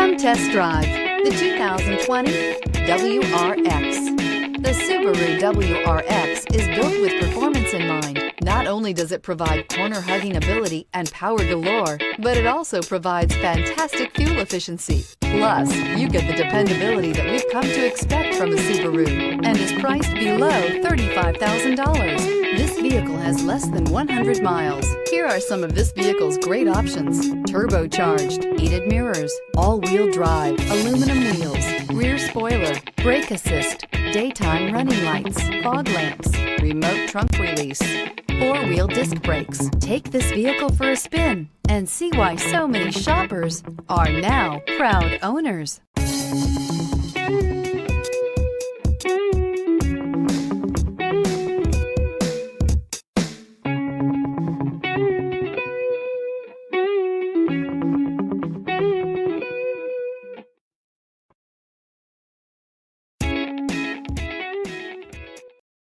Come test drive the 2020 WRX. The Subaru WRX is built with performance in mind. Not only does it provide corner-hugging ability and power galore, but it also provides fantastic fuel efficiency. Plus, you get the dependability that we've come to expect from a Subaru and is priced below $35,000. This vehicle has less than 100 miles. Here are some of this vehicle's great options: turbocharged, heated mirrors, all-wheel drive, aluminum wheels, rear spoiler, brake assist, daytime running lights, fog lamps, remote trunk release, four-wheel disc brakes. Take this vehicle for a spin and see why so many shoppers are now proud owners.